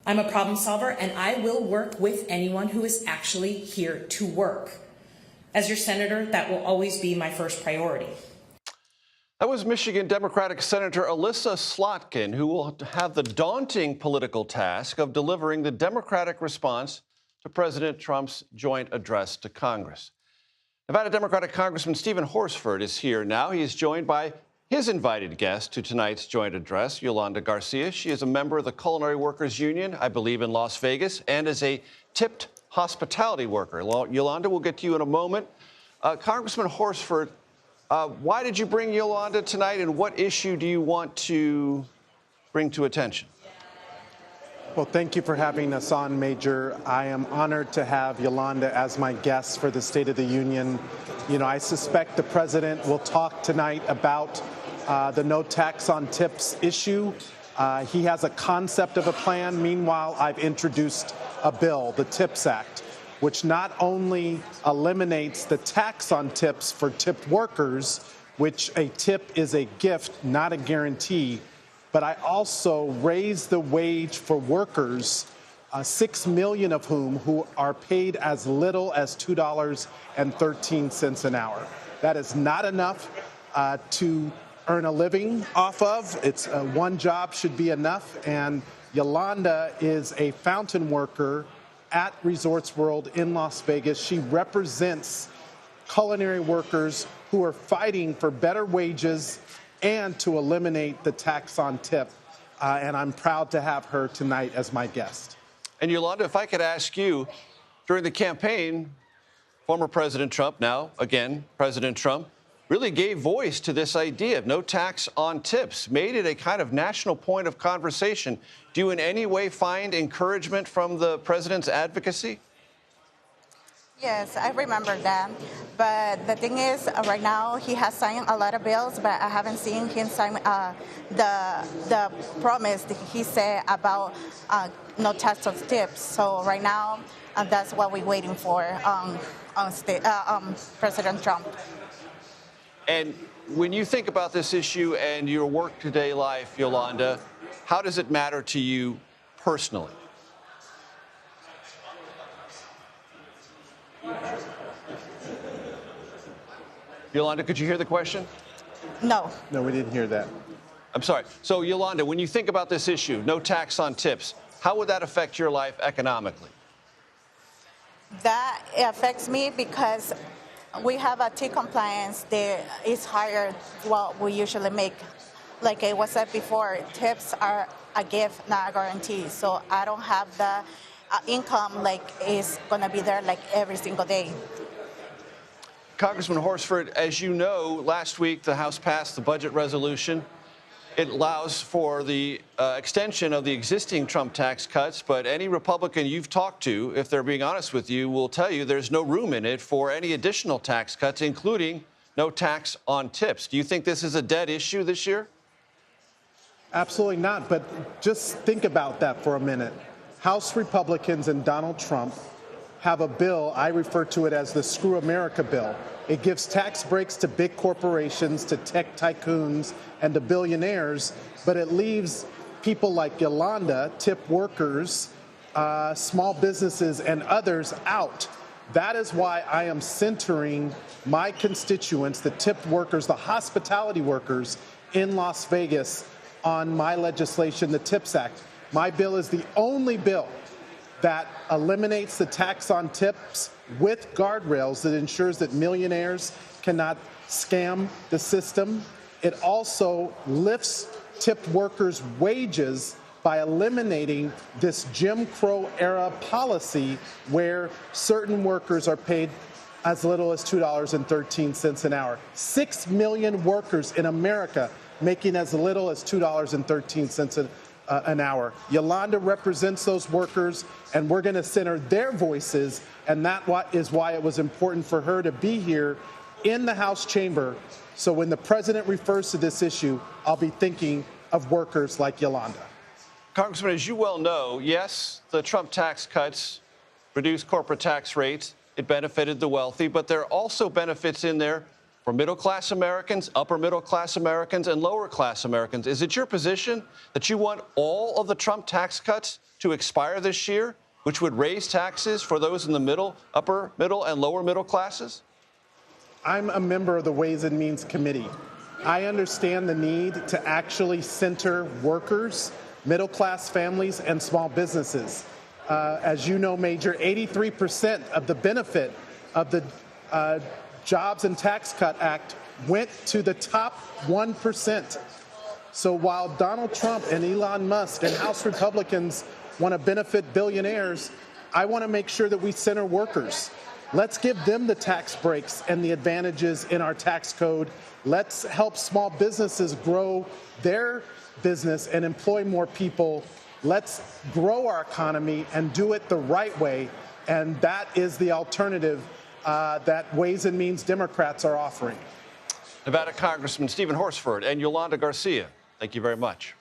I'm a problem solver, and I will work with anyone who is actually here to work. As your senator, that will always be my first priority. That was Michigan Democratic Senator Alyssa Slotkin, who will have the daunting political task of delivering the Democratic response to President Trump's joint address to Congress. Nevada Democratic Congressman Stephen Horsford is here now. He is joined by his invited guest to tonight's joint address, Yolanda Garcia. She is a member of the Culinary Workers Union, I believe, in Las Vegas, and is a tipped hospitality worker. Yolanda, we'll get to you in a moment. Congressman Horsford, why did you bring Yolanda tonight, and what issue do you want to bring to attention? Well, thank you for having us on, Major. I am honored to have Yolanda as my guest for the State of the Union. You know, I suspect the president will talk tonight about the no tax on tips issue. He has a concept of a plan. Meanwhile, I've introduced a bill, the TIPS Act, which not only eliminates the tax on tips for tipped workers, which a tip is a gift, not a guarantee, but I also raise the wage for workers, 6 million of who are paid as little as $2.13 an hour. That is not enough to earn a living off of. It's one job should be enough. And Yolanda is a fountain worker at Resorts World in Las Vegas. She represents culinary workers who are fighting for better wages and to eliminate the tax on tip. And I'm proud to have her tonight as my guest. And Yolanda, if I could ask you, during the campaign, former President Trump, now again President Trump, really gave voice to this idea of no tax on tips, made it a kind of national point of conversation. Do you in any way find encouragement from the president's advocacy? Yes, I remember that. But the thing is, right now he has signed a lot of bills, but I haven't seen him sign the promise that he said about no tax on tips. So right now, that's what we're waiting for on President Trump. And when you think about this issue and your work-today life, Yolanda, how does it matter to you personally? Yolanda, could you hear the question? No. No, we didn't hear that. I'm sorry. So, Yolanda, when you think about this issue, no tax on tips, how would that affect your life economically? That affects me because we have a T compliance that is higher what we usually make. Like I was said before, tips are a gift, not a guarantee. So I don't have the income like is going to be there like every single day. Congressman Horsford, as you know, last week the House passed the budget resolution. It allows for the extension of the existing Trump tax cuts, but any Republican you've talked to, if they're being honest with you, will tell you there's no room in it for any additional tax cuts, including no tax on tips. Do you think this is a dead issue this year? Absolutely not, but just think about that for a minute. House Republicans and Donald Trump have a bill, I refer to it as the Screw America bill. It gives tax breaks to big corporations, to tech tycoons, and to billionaires, but it leaves people like Yolanda, tip workers, small businesses, and others out. That is why I am centering my constituents, the tipped workers, the hospitality workers in Las Vegas, on my legislation, the TIPS Act. My bill is the only bill that eliminates the tax on tips with guardrails that ensures that millionaires cannot scam the system. It also lifts tipped workers' wages by eliminating this Jim Crow era policy where certain workers are paid as little as $2.13 an hour. 6 million workers in America making as little as $2.13 an hour. Yolanda represents those workers, and we're going to center their voices, and that is why it was important for her to be here in the House chamber. So when the president refers to this issue, I'll be thinking of workers like Yolanda. Congressman, as you well know, yes, the Trump tax cuts reduced corporate tax rates. It benefited the wealthy, but there are also benefits in there for middle-class Americans, upper-middle-class Americans, and lower-class Americans. Is it your position that you want all of the Trump tax cuts to expire this year, which would raise taxes for those in the upper middle, and lower middle classes? I'm a member of the Ways and Means Committee. I understand the need to actually center workers, middle-class families, and small businesses. As you know, Major, 83% of the benefit of the Jobs and Tax Cut Act went to the top 1%. So while Donald Trump and Elon Musk and House Republicans want to benefit billionaires, I want to make sure that we center workers. Let's give them the tax breaks and the advantages in our tax code. Let's help small businesses grow their business and employ more people. Let's grow our economy and do it the right way. And that is the alternative that Ways and Means Democrats are offering. Nevada Congressman Stephen Horsford and Yolanda Garcia, thank you very much.